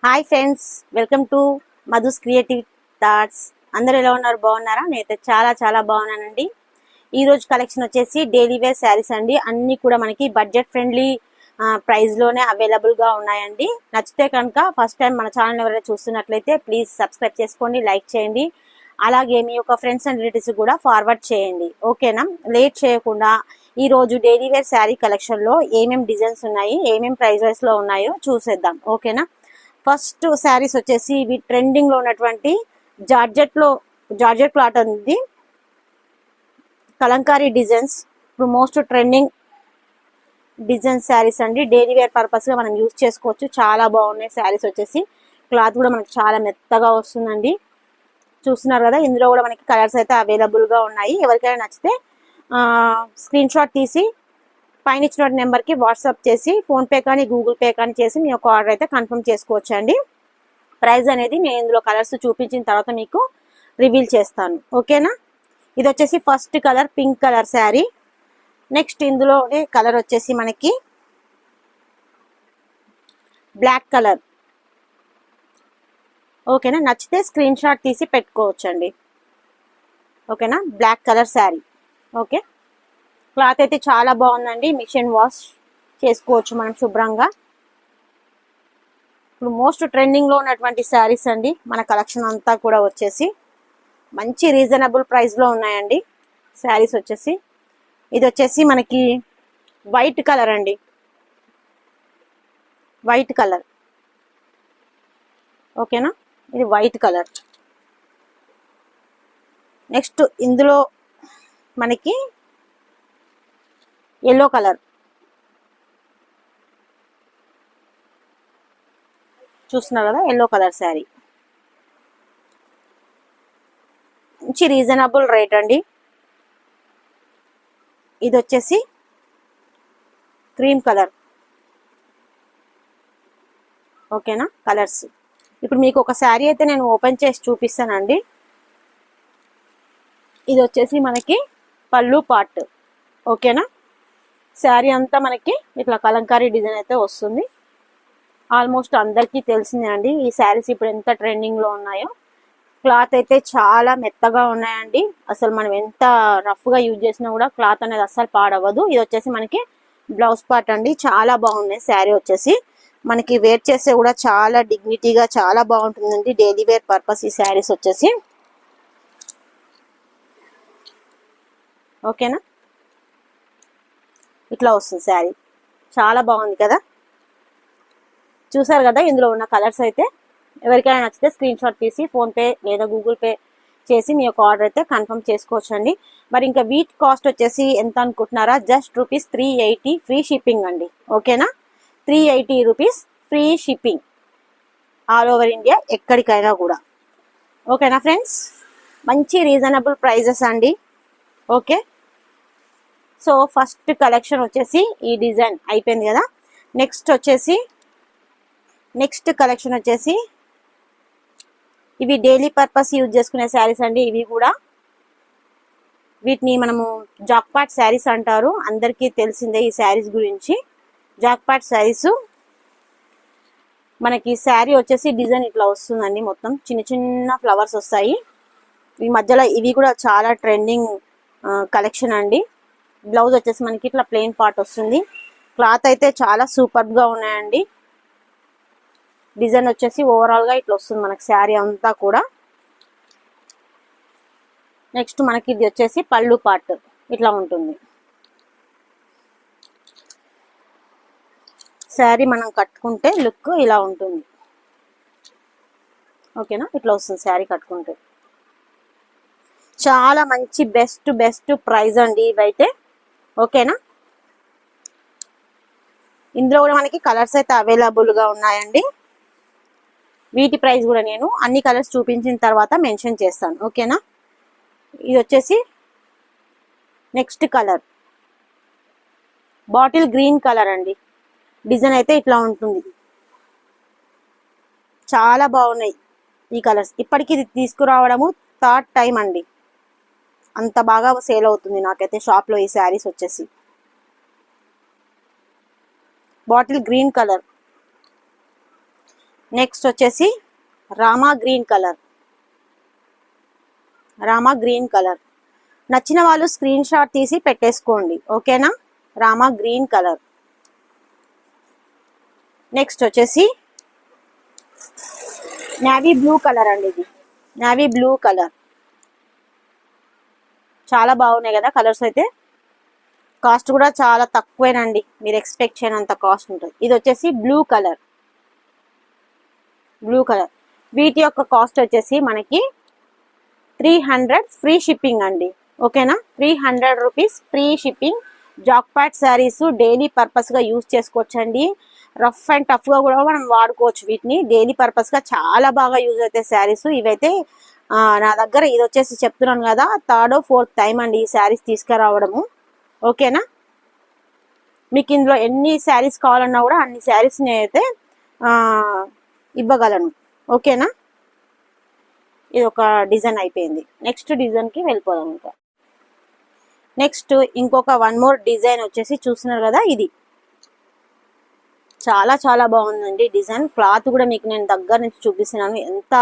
Hi friends, welcome to Madhu's creative thoughts. అందరూ ఎలా ఉన్నారు? బాగున్నారా? నేనైతే చాలా బాగున్నానండి. ఈ రోజు కలెక్షన్ వచ్చేసి డైలీ వేర్ శారీస్ అండి. అన్ని కూడా మనకి బడ్జెట్ ఫ్రెండ్లీ ప్రైస్ లోనే అవైలబుల్ గా ఉన్నాయండి. నచ్చితే కనుక ఫస్ట్ టైం మన ఛానల్ ఎవరైనా చూస్తున్నట్లయితే ప్లీజ్ సబ్స్క్రైబ్ చేసుకోండి, లైక్ చేయండి. అలాగే మీ యొక్క ఫ్రెండ్స్ అండ్ రిలేటివ్స్ కూడా ఫార్వర్డ్ చేయండి. ఓకేనా? లేట్ చేయకుండా ఈ రోజు డైలీ వేర్ శారీ కలెక్షన్ లో ఏమేమి డిజైన్స్ ఉన్నాయి, ఏమేమి ప్రైజెస్ లో ఉన్నాయో చూసేద్దాం. ఓకేనా? ఫస్ట్ శారీస్ వచ్చేసి ఇవి ట్రెండింగ్ లో ఉన్నటువంటి జార్జెట్ క్లాత్ ఉంది. కలంకారీ డిజైన్స్ ఇప్పుడు మోస్ట్ ట్రెండింగ్ డిజైన్ శారీస్ అండి. డైలీ వేర్ పర్పస్ గా మనం యూజ్ చేసుకోవచ్చు. చాలా బాగున్నాయి శారీస్ వచ్చేసి. క్లాత్ కూడా మనకి చాలా మెత్తగా వస్తుందండి. చూస్తున్నారు కదా, ఇందులో కూడా మనకి కలర్స్ అయితే అవైలబుల్ గా ఉన్నాయి. ఎవరికైనా నచ్చితే స్క్రీన్ షాట్ తీసి పైన ఇచ్చిన నెంబర్కి వాట్సాప్ చేసి ఫోన్పే కానీ గూగుల్ పే కానీ చేసి మీ యొక్క ఆర్డర్ అయితే కన్ఫర్మ్ చేసుకోవచ్చు అండి. ప్రైస్ అనేది నేను ఇందులో కలర్స్ చూపించిన తర్వాత మీకు రివీల్ చేస్తాను. ఓకేనా? ఇది వచ్చేసి first colour pink colour sari. Next ఇందులోనే కలర్ వచ్చేసి మనకి బ్లాక్ కలర్. ఓకేనా? నచ్చితే స్క్రీన్ షాట్ తీసి పెట్టుకోవచ్చండి. ఓకేనా? Black colour sari. Okay, cloth అయితే చాలా బాగుందండి. మిషన్ వాష్ చేసుకోవచ్చు మనం శుభ్రంగా. ఇప్పుడు మోస్ట్ ట్రెండింగ్ లో ఉన్నటువంటి శారీస్ అండి. మన కలెక్షన్ అంతా కూడా వచ్చేసి మంచి రీజనబుల్ ప్రైస్ లో ఉన్నాయండి శారీస్ వచ్చేసి. ఇది వచ్చేసి మనకి వైట్ కలర్ అండి. White colour. ఓకేనా? ఇది వైట్ కలర్. నెక్స్ట్ ఇందులో మనకి ఎల్లో కలర్. చూస్తున్నారు కదా, ఎల్లో కలర్ శారీ. మంచి రీజనబుల్ రేట్ అండి. ఇది వచ్చేసి క్రీమ్ కలర్. ఓకేనా? కలర్స్ ఇప్పుడు మీకు ఒక శారీ అయితే నేను ఓపెన్ చేసి చూపిస్తానండి. ఇది వచ్చేసి మనకి పళ్ళు పార్ట్. ఓకేనా? శారీ అంతా మనకి ఇట్లా కలంకారీ డిజైన్ అయితే వస్తుంది. ఆల్మోస్ట్ అందరికీ తెలిసిందే అండి ఈ శారీస్ ఇప్పుడు ఎంత ట్రెండింగ్ లో ఉన్నాయో. క్లాత్ అయితే చాలా మెత్తగా ఉన్నాయండి. అసలు మనం ఎంత రఫ్ గా యూజ్ చేసినా కూడా క్లాత్ అనేది అస్సలు పాడవదు. ఇది వచ్చేసి మనకి బ్లౌజ్ పార్ట్ అండి. చాలా బాగున్నాయి శారీ వచ్చేసి. మనకి వేర్ చేస్తే కూడా చాలా డిగ్నిటీగా చాలా బాగుంటుందండి. డైలీ వేర్ పర్పస్ ఈ శారీస్ వచ్చేసి. ఓకేనా? ఇట్లా వస్తుంది శారీ. చాలా బాగుంది కదా. చూసారు కదా ఇందులో ఉన్న కలర్స్ అయితే. ఎవరికైనా నచ్చితే స్క్రీన్ షాట్ తీసి ఫోన్పే లేదా గూగుల్ పే చేసి మీ యొక్క ఆర్డర్ అయితే కన్ఫర్మ్ చేసుకోవచ్చు అండి. మరి ఇంకా వీట్ కాస్ట్ వచ్చేసి ఎంత అనుకుంటున్నారా? జస్ట్ ₹380 ఫ్రీ షిప్పింగ్ అండి. ఓకేనా? ₹380 free shipping all over India, ఎక్కడికైనా కూడా. ఓకేనా ఫ్రెండ్స్? మంచి రీజనబుల్ ప్రైజెస్ అండి. ఓకే, సో ఫస్ట్ కలెక్షన్ వచ్చేసి ఈ డిజైన్ అయిపోయింది కదా. నెక్స్ట్ కలెక్షన్ వచ్చేసి ఇవి డైలీ పర్పస్ యూజ్ చేసుకునే శారీస్ అండి. ఇవి కూడా వీటిని మనము జాక్పాట్ శారీస్ అంటారు. అందరికీ తెలిసిందే ఈ శారీస్ గురించి. జాక్పాట్ శారీస్ మనకి శారీ వచ్చేసి డిజైన్ ఇట్లా వస్తుందండి. మొత్తం చిన్న చిన్న ఫ్లవర్స్ వస్తాయి. ఈ మధ్యలో ఇవి కూడా చాలా ట్రెండింగ్ కలెక్షన్ అండి. బ్లౌజ్ వచ్చేసి మనకి ఇట్లా ప్లెయిన్ పార్ట్ వస్తుంది. క్లాత్ అయితే చాలా సూపర్ గా ఉన్నాయండి. డిజైన్ వచ్చేసి ఓవరాల్ గా ఇట్లా వస్తుంది మనకి శారీ అంతా కూడా. నెక్స్ట్ మనకి ఇది వచ్చేసి పళ్ళు పార్ట్ ఇట్లా ఉంటుంది. శారీ మనం కట్టుకుంటే లుక్ ఇలా ఉంటుంది. ఓకేనా? ఇట్లా వస్తుంది శారీ కట్టుకుంటే. చాలా మంచి బెస్ట్ ప్రైస్ అండి ఇవైతే. ఓకేనా? ఇందులో కూడా మనకి కలర్స్ అయితే అవైలబుల్ గా ఉన్నాయండి. వీటి ప్రైస్ కూడా నేను అన్ని కలర్స్ చూపించిన తర్వాత మెన్షన్ చేస్తాను. ఓకేనా? ఇది వచ్చేసి next colour bottle green colour అండి. డిజైన్ అయితే ఇట్లా ఉంటుంది. చాలా బాగున్నాయి ఈ కలర్స్. ఇప్పటికి ఇది తీసుకురావడము థర్డ్ టైం అండి. అంత బాగా సేల్ అవుతుంది నాకైతే షాప్ లో ఈ శారీస్ వచ్చేసి. Bottle green colour. నెక్స్ట్ వచ్చేసి Rama green colour. Rama green colour నచ్చిన వాళ్ళు స్క్రీన్ షాట్ తీసి పెట్టేసుకోండి, ఓకేనా. Rama green colour. నెక్స్ట్ వచ్చేసి నేవీ బ్లూ కలర్ అండి. ఇది నేవీ బ్లూ కలర్. చాలా బాగున్నాయి కదా కలర్స్ అయితే. కాస్ట్ కూడా చాలా తక్కువేనండి, మీరు ఎక్స్పెక్ట్ చేయనంత కాస్ట్ ఉంటుంది. ఇది వచ్చేసి బ్లూ కలర్. బ్లూ కలర్ వీటి యొక్క కాస్ట్ వచ్చేసి మనకి 300 ఫ్రీ షిప్పింగ్ అండి, ఓకేనా. 300 rupees free shipping. Jackpot sarees daily పర్పస్గా యూజ్ చేసుకోవచ్చండి. రఫ్ అండ్ టఫ్గా కూడా మనం వాడుకోవచ్చు వీటిని. డైలీ పర్పస్గా చాలా బాగా యూజ్ అవుతాయి శారీస్ ఇవైతే. నా దగ్గర ఇది వచ్చేసి చెప్తున్నాను కదా, 3rd or 4th టైం అండి ఈ శారీస్ తీసుకురావడము, ఓకేనా. మీకు ఇందులో ఎన్ని శారీస్ కావాలన్నా కూడా అన్ని శారీస్ నేనైతే ఇవ్వగలను, ఓకేనా. ఇది ఒక డిజైన్ అయిపోయింది. నెక్స్ట్ డిజైన్కి వెళ్ళిపోదాం. ఇంకా నెక్స్ట్ ఇంకొక 1 more డిజైన్ వచ్చేసి చూస్తున్నారు కదా, ఇది చాలా చాలా బాగుందండి డిజైన్. క్లాత్ కూడా మీకు నేను దగ్గర నుంచి చూపిస్తున్నాను, ఎంత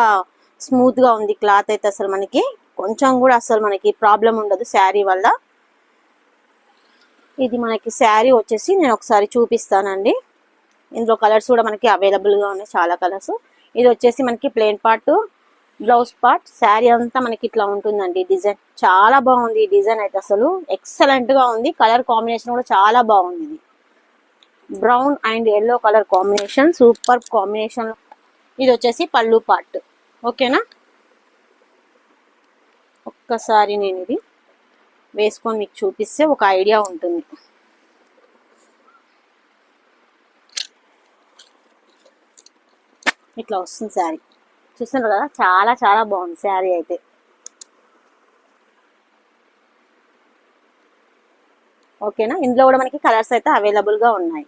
స్మూత్ గా ఉంది క్లాత్ అయితే. అసలు మనకి కొంచెం కూడా అసలు మనకి ప్రాబ్లం ఉండదు శారీ వల్ల. ఇది మనకి శారీ వచ్చేసి నేను ఒకసారి చూపిస్తానండి. ఇందులో కలర్స్ కూడా మనకి అవైలబుల్ గా ఉన్నాయి, చాలా కలర్స్. ఇది వచ్చేసి మనకి plain part, blouse part. Sari అంతా మనకి ఇట్లా ఉంటుందండి డిజైన్. చాలా బాగుంది ఈ డిజైన్ అయితే, అసలు ఎక్సలెంట్ గా ఉంది. కలర్ కాంబినేషన్ కూడా చాలా బాగుంది. ఇది brown and yellow colour combination, super combination. ఇది వచ్చేసి పళ్ళు పార్ట్, ఓకేనా. ఒక్కసారి నేను ఇది వేసుకొని మీకు చూపిస్తే ఒక ఐడియా ఉంటుంది. ఇట్లా వస్తుంది శారీ, చూస్తున్నారు కదా. చాలా చాలా బాగుంది శారీ అయితే. ఓకేనా. ఇందులో కూడా మనకి కలర్స్ అయితే అవైలబుల్ గా ఉన్నాయి.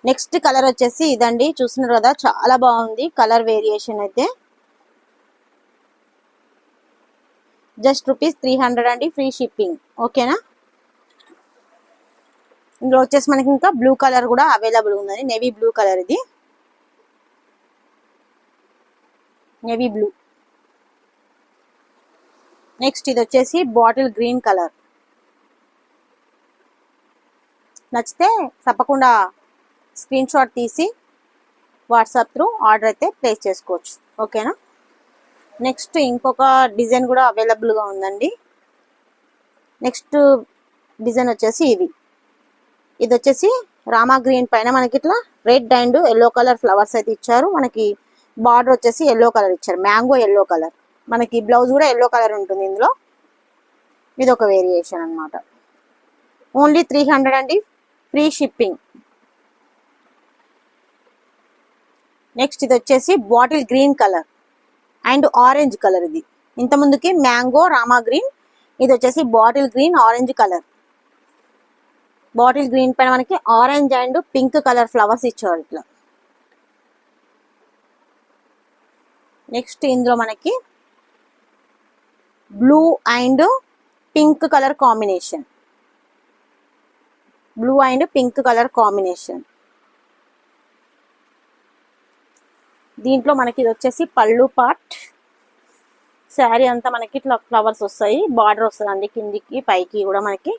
నెక్స్ట్ కలర్ వచ్చేసి ఇదండి, చూస్తున్నారు కదా, చాలా బాగుంది కలర్ వేరియేషన్ అయితే. జస్ట్ ₹300 అండి, ఫ్రీ షిప్పింగ్, ఓకేనా. ఇందులో వచ్చేసి మనకి ఇంకా బ్లూ కలర్ కూడా అవైలబుల్ ఉన్నది, నేవీ బ్లూ కలర్. ఇది నేవీ బ్లూ. నెక్స్ట్ ఇది వచ్చేసి బాటిల్ గ్రీన్ కలర్. నచ్చితే తప్పకుండా స్క్రీన్ షాట్ తీసి వాట్సాప్ త్రూ ఆర్డర్ అయితే ప్లేస్ చేసుకోవచ్చు, ఓకేనా. నెక్స్ట్ ఇంకొక డిజైన్ కూడా అవైలబుల్గా ఉందండి. నెక్స్ట్ డిజైన్ వచ్చేసి ఇది వచ్చేసి రామా గ్రీన్ పైన మనకి ఇట్లా red and yellow colour flowers అయితే ఇచ్చారు. మనకి బార్డర్ వచ్చేసి ఎల్లో కలర్ ఇచ్చారు, మ్యాంగో ఎల్లో కలర్. మనకి బ్లౌజ్ కూడా ఎల్లో కలర్ ఉంటుంది ఇందులో. ఇది ఒక వేరియేషన్ అన్నమాట. ఓన్లీ 300 అండి, ఫ్రీ షిప్పింగ్. నెక్స్ట్ ఇది వచ్చేసి bottle green colour and orange colour. ఇది ఇంత ముందుకి మ్యాంగో రామా గ్రీన్, ఇది వచ్చేసి bottle green orange colour. Bottle green పైన మనకి orange and pink colour flowers ఇచ్చారు ఇట్లా. నెక్స్ట్ ఇందులో మనకి blue and pink colour combination, blue and pink colour combination. దీంట్లో మనకి ఇది వచ్చేసి పళ్ళు పార్ట్. శారీ అంతా మనకి ఇట్లా ఫ్లవర్స్ వస్తాయి, బార్డర్ వస్తుంది అండి, కిందికి పైకి కూడా మనకి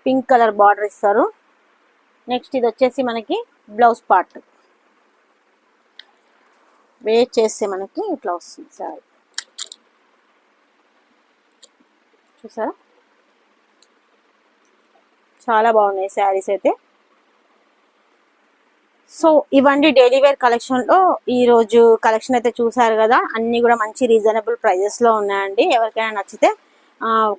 పింక్ కలర్ బార్డర్ ఇస్తారు. నెక్స్ట్ ఇది వచ్చేసి మనకి బ్లౌజ్ పార్ట్. వేర్ చేస్తే మనకి ఇట్లా వస్తుంది శారీ, చూసారా. చాలా బాగున్నాయి శారీస్ అయితే. సో ఇవండి డైలీ వేర్ కలెక్షన్ లో ఈ రోజు కలెక్షన్ అయితే చూసారు కదా. అన్ని కూడా మంచి రీజనబుల్ ప్రైజెస్ లో ఉన్నాయండి. ఎవరికైనా నచ్చితే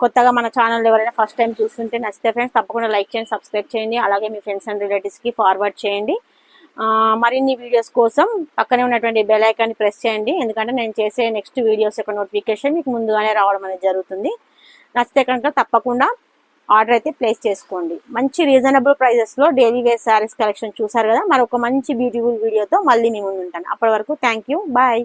కొత్తగా మన ఛానల్ ఎవరైనా ఫస్ట్ టైం చూస్తుంటే నచ్చితే ఫ్రెండ్స్ తప్పకుండా లైక్ చేయండి, సబ్స్క్రైబ్ చేయండి. అలాగే మీ ఫ్రెండ్స్ అండ్ రిలేటివ్స్ కి ఫార్వర్డ్ చేయండి. మరిన్ని వీడియోస్ కోసం పక్కనే ఉన్నటువంటి బెల్ ఐకాన్ని ప్రెస్ చేయండి, ఎందుకంటే నేను చేసే నెక్స్ట్ వీడియోస్ యొక్క నోటిఫికేషన్ మీకు ముందుగానే రావడం అనేది జరుగుతుంది. నచ్చితే కనుక తప్పకుండా ఆర్డర్ అయితే ప్లేస్ చేసుకోండి. మంచి రీజనబుల్ ప్రైజెస్ లో డైలీ వేర్ శారీస్ కలెక్షన్ చూసారు కదా. మరొక మంచి బ్యూటిఫుల్ వీడియోతో మళ్ళీ మీ ముందు ఉంటాను. అప్పటి వరకు థ్యాంక్ యూ, బాయ్.